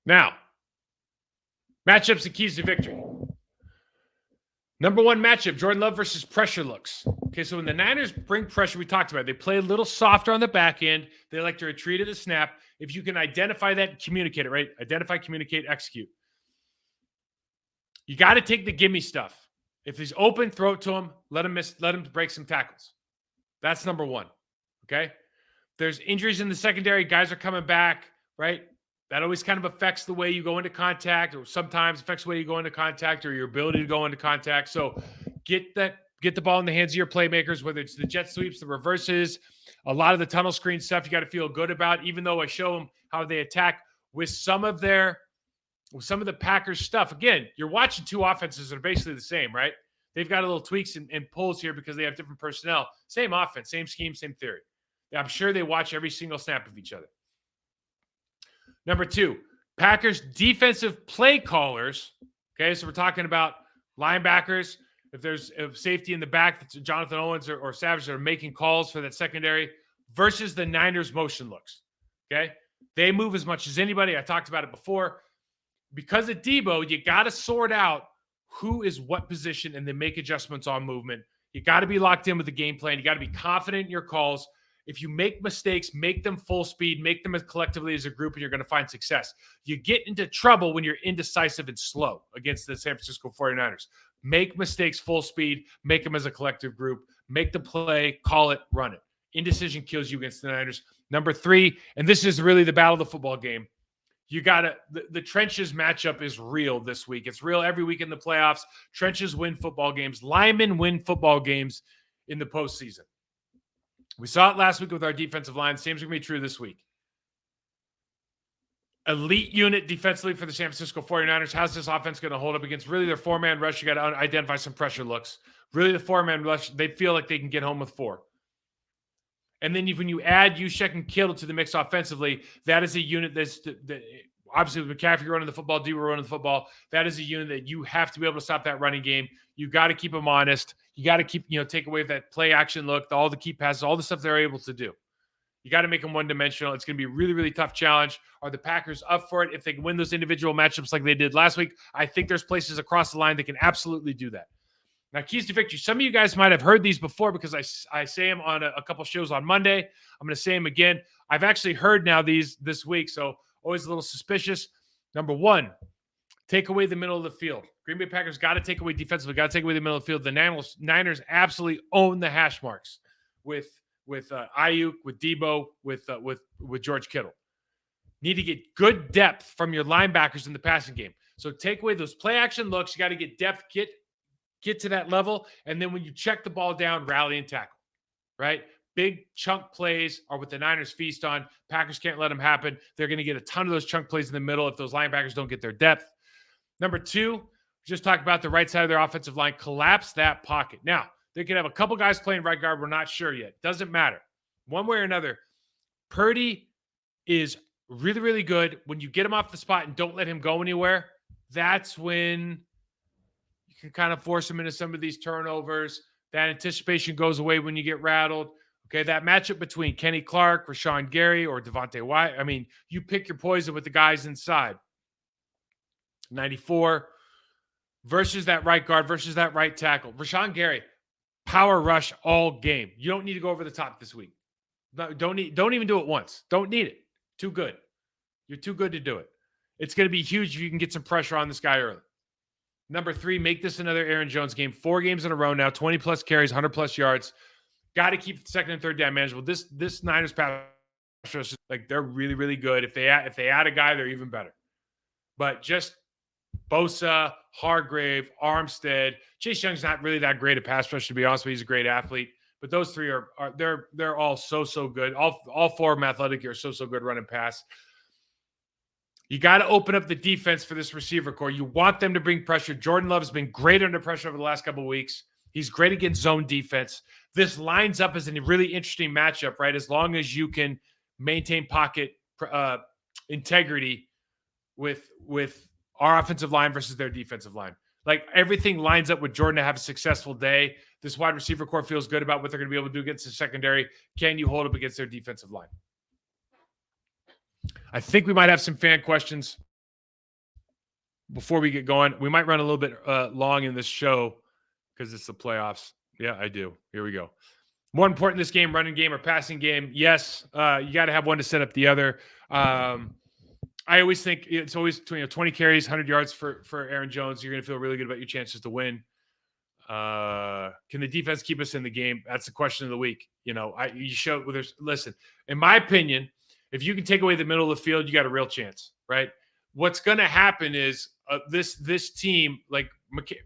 Now, matchups and keys to victory. Number one matchup, Jordan Love versus pressure looks. Okay, so when the Niners bring pressure, we talked about it, they play a little softer on the back end. They like to retreat at the snap. If you can identify that, communicate it, right? Identify, communicate, execute. You got to take the gimme stuff. If he's open, throw it to him. Let him break some tackles. That's number one. Okay. There's injuries in the secondary. Guys are coming back, right? That always kind of affects the way you go into contact, or sometimes affects the way you go into contact or your ability to go into contact. So get the ball in the hands of your playmakers, whether it's the jet sweeps, the reverses, a lot of the tunnel screen stuff you got to feel good about, even though I show them how they attack with some of the Packers stuff. Again, you're watching two offenses that are basically the same, right? They've got a little tweaks and pulls here because they have different personnel. Same offense, same scheme, same theory. I'm sure they watch every single snap of each other. Number two, Packers defensive play callers. Okay, so we're talking about linebackers. If there's a safety in the back, that's Jonathan Owens or Savage that are making calls for that secondary versus the Niners motion looks. Okay, they move as much as anybody. I talked about it before. Because of Debo, you got to sort out who is what position and then make adjustments on movement. You got to be locked in with the game plan. You got to be confident in your calls. If you make mistakes, make them full speed, make them as collectively as a group, and you're going to find success. You get into trouble when you're indecisive and slow against the San Francisco 49ers. Make mistakes full speed, make them as a collective group, make the play, call it, run it. Indecision kills you against the Niners. Number three, and this is really the battle of the football game. You got to, the trenches matchup is real this week. It's real every week in the playoffs. Trenches win football games. Linemen win football games in the postseason. We saw it last week with our defensive line. Same is going to be true this week. Elite unit defensively for the San Francisco 49ers. How's this offense going to hold up against really their four-man rush? You got to identify some pressure looks. Really the four-man rush, they feel like they can get home with four. And then when you add Juszczyk and Kittle to the mix offensively, that is a unit that's obviously with McCaffrey running the football, Debo running the football. That is a unit that you have to be able to stop that running game. You got to keep them honest. You got to keep, take away that play action look, all the key passes, all the stuff they're able to do. You got to make them one-dimensional. It's going to be a really, really tough challenge. Are the Packers up for it? If they can win those individual matchups like they did last week, I think there's places across the line that can absolutely do that. Now, keys to victory. Some of you guys might have heard these before because I say them on a couple shows on Monday. I'm going to say them again. I've actually heard now these this week, so always a little suspicious. Number one, take away the middle of the field. Green Bay Packers got to take away defensively, got to take away the middle of the field. The Niners absolutely own the hash marks with Ayuk, with Debo, with George Kittle. Need to get good depth from your linebackers in the passing game. So take away those play action looks. You got to get depth, get to that level, and then when you check the ball down, rally and tackle, right? Big chunk plays are what the Niners feast on. Packers can't let them happen. They're going to get a ton of those chunk plays in the middle if those linebackers don't get their depth. Number two, just talk about the right side of their offensive line. Collapse that pocket. Now, they could have a couple guys playing right guard. We're not sure yet. Doesn't matter. One way or another, Purdy is really, really good. When you get him off the spot and don't let him go anywhere, that's when you can kind of force him into some of these turnovers. That anticipation goes away when you get rattled. Okay, that matchup between Kenny Clark, Rashawn Gary, or Devontae Wyatt. I mean, you pick your poison with the guys inside. 94 versus that right guard versus that right tackle. Rashawn Gary, power rush all game. You don't need to go over the top this week. Don't even do it once. Don't need it. Too good. You're too good to do it. It's going to be huge if you can get some pressure on this guy early. Number three, make this another Aaron Jones game. 4 games in a row now, 20-plus carries, 100-plus yards. Got to keep the second and third down manageable. This Niners pass rush, like, they're really, really good. If they add a guy, they're even better. But just Bosa, Hargrave, Armstead. Chase Young's not really that great a pass rush, to be honest with you. He's a great athlete. But those three they're all so good. All 4 of them athletic are so good running pass. You got to open up the defense for this receiver core. You want them to bring pressure. Jordan Love has been great under pressure over the last couple of weeks. He's great against zone defense. This lines up as a really interesting matchup, right? As long as you can maintain pocket integrity with our offensive line versus their defensive line. Like, everything lines up with Jordan to have a successful day. This wide receiver core feels good about what they're going to be able to do against the secondary. Can you hold up against their defensive line? I think we might have some fan questions. before we get going, we might run a little bit long in this show because it's the playoffs. Yeah, I do. Here we go. More important this game, running game or passing game? Yes, you got to have one to set up the other. I always think it's always 20 carries, 100 yards for Aaron Jones. You're going to feel really good about your chances to win. Can the defense keep us in the game? That's the question of the week. Listen, in my opinion, if you can take away the middle of the field, you got a real chance, right? What's going to happen is this team, like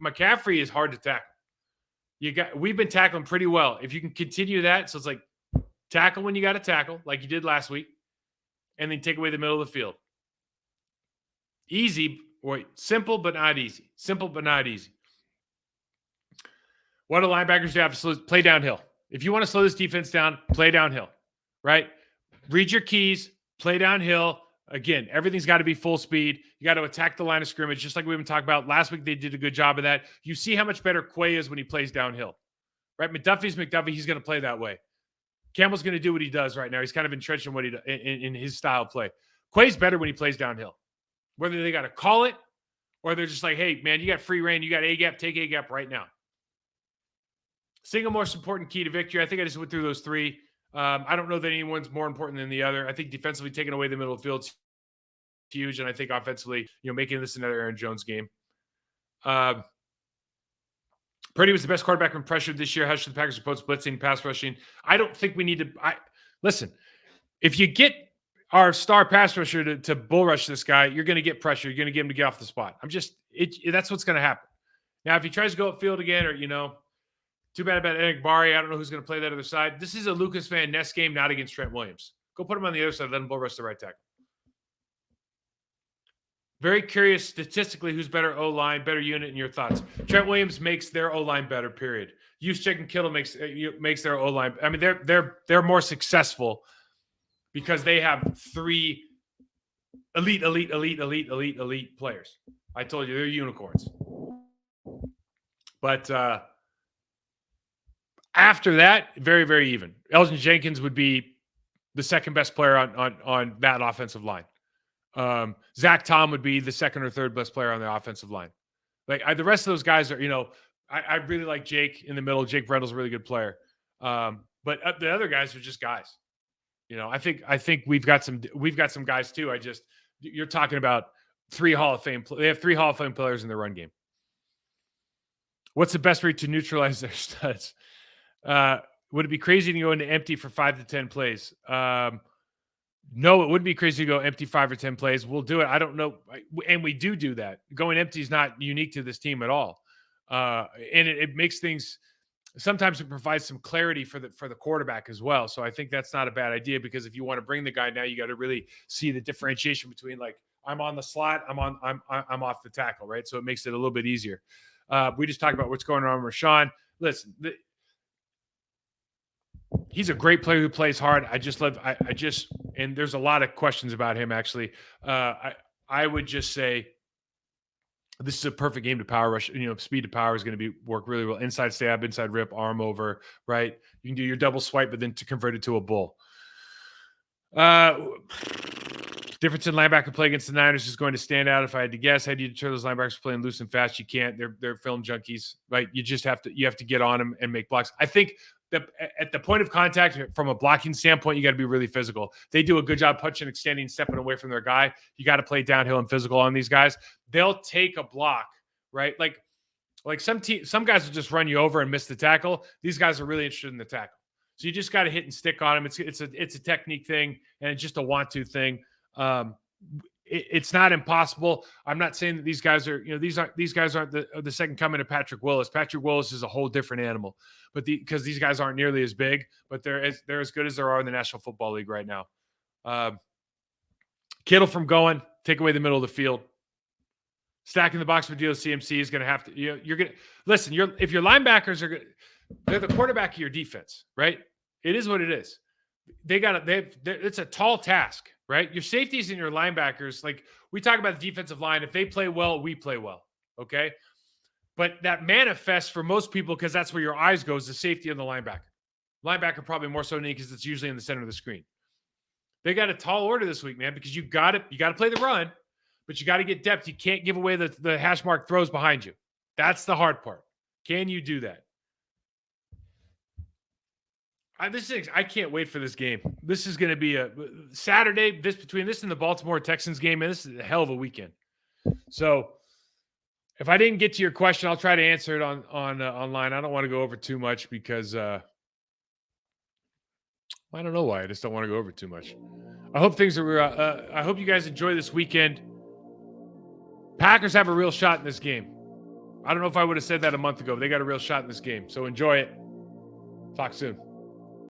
McCaffrey, is hard to tackle. We've been tackling pretty well. If you can continue that, so it's like tackle when you got to tackle, like you did last week, and then take away the middle of the field. Simple but not easy. Simple but not easy. What do linebackers do? Have to play downhill. If you want to slow this defense down, play downhill, right? Read your keys, play downhill. Again, everything's got to be full speed. You got to attack the line of scrimmage, just like we've been talking about. Last week, they did a good job of that. You see how much better Quay is when he plays downhill, right? McDuffie's McDuffie. He's going to play that way. Campbell's going to do what he does right now. He's kind of entrenched in what he does in his style of play. Quay's better when he plays downhill. Whether they got to call it or they're just like, hey, man, you got free reign. You got A-gap. Take A-gap right now. Single most important key to victory. I think I just went through those three. I don't know that anyone's more important than the other. I think defensively taking away the middle of the field is huge, and I think offensively, making this another Aaron Jones game. Purdy was the best quarterback when pressured this year. How should the Packers approach blitzing, pass rushing? I don't think we need to. Listen, if you get our star pass rusher to bull rush this guy, you're going to get pressure. You're going to get him to get off the spot. That's what's going to happen. Now, if he tries to go upfield again, or too bad about Enagbari. I don't know who's going to play that other side. This is a Lucas Van Ness game, not against Trent Williams. Go put him on the other side. Let him bull rush the right tackle. Very curious statistically who's better O-line, better unit, in your thoughts. Trent Williams makes their O-line better, period. Juszczyk and Kittle makes their O-line. I mean, they're more successful because they have three elite players. I told you, they're unicorns. But after that, very, very even. Elgton Jenkins would be the second best player on that offensive line. Zach Tom would be the second or third best player on the offensive line. The rest of those guys are, I really like Jake in the middle. Jake Brendel's a really good player. But the other guys are just guys. I think we've got some guys too. You're talking about three Hall of Fame. They have three Hall of Fame players in their run game. What's the best way to neutralize their studs? Would it be crazy to go into empty for 5 to 10 plays? No, it wouldn't be crazy to go empty 5 or 10 plays. We'll do it. I don't know. And we do that. Going empty is not unique to this team at all. And it makes things, sometimes it provides some clarity for the quarterback as well. So I think that's not a bad idea, because if you want to bring the guy now, you got to really see the differentiation between, like, I'm on the slot, I'm off the tackle, right? So it makes it a little bit easier. We just talked about what's going on with Rashawn. Listen, he's a great player who plays hard. And there's a lot of questions about him, actually. I would just say this is a perfect game to power rush. Speed to power is going to work really well. Inside stab, inside rip, arm over, right? You can do your double swipe, but then to convert it to a bull. Difference in linebacker play against the Niners is going to stand out if I had to guess. How do you deter those linebackers playing loose and fast? You can't. They're film junkies, right? You just have to get on them and make blocks. I think that at the point of contact, from a blocking standpoint, you got to be really physical. They do a good job punching, extending, stepping away from their guy. You got to play downhill and physical on these guys. They'll take a block, right? Like some guys will just run you over and miss the tackle. These guys are really interested in the tackle. So you just got to hit and stick on them. It's a technique thing, and it's just a want-to thing. It's not impossible. I'm not saying that these guys are, these guys aren't the second coming of Patrick Willis. Patrick Willis is a whole different animal, but because these guys aren't nearly as big, but they're as good as there are in the National Football League right now. Kittle from going, take away the middle of the field. Stacking the box with CMC is going to have to, you're going to listen. If your linebackers they're the quarterback of your defense, right? It is what it is. It's a tall task, right? Your safeties and your linebackers, like we talk about the defensive line, if they play well, we play well, okay? But that manifests for most people because that's where your eyes goes, the safety and the linebacker. Linebacker probably more so because it's usually in the center of the screen. They got a tall order this week, man, because you got to play the run, but you got to get depth. You can't give away the hash mark throws behind you. That's the hard part. Can you do that? I can't wait for this game. This is going to be a Saturday. Between this and the Baltimore Texans game, and this is a hell of a weekend. So, if I didn't get to your question, I'll try to answer it on online. I don't want to go over too much because I don't know why. I just don't want to go over too much. I hope things are. I hope you guys enjoy this weekend. Packers have a real shot in this game. I don't know if I would have said that a month ago. But they got a real shot in this game. So enjoy it. Talk soon.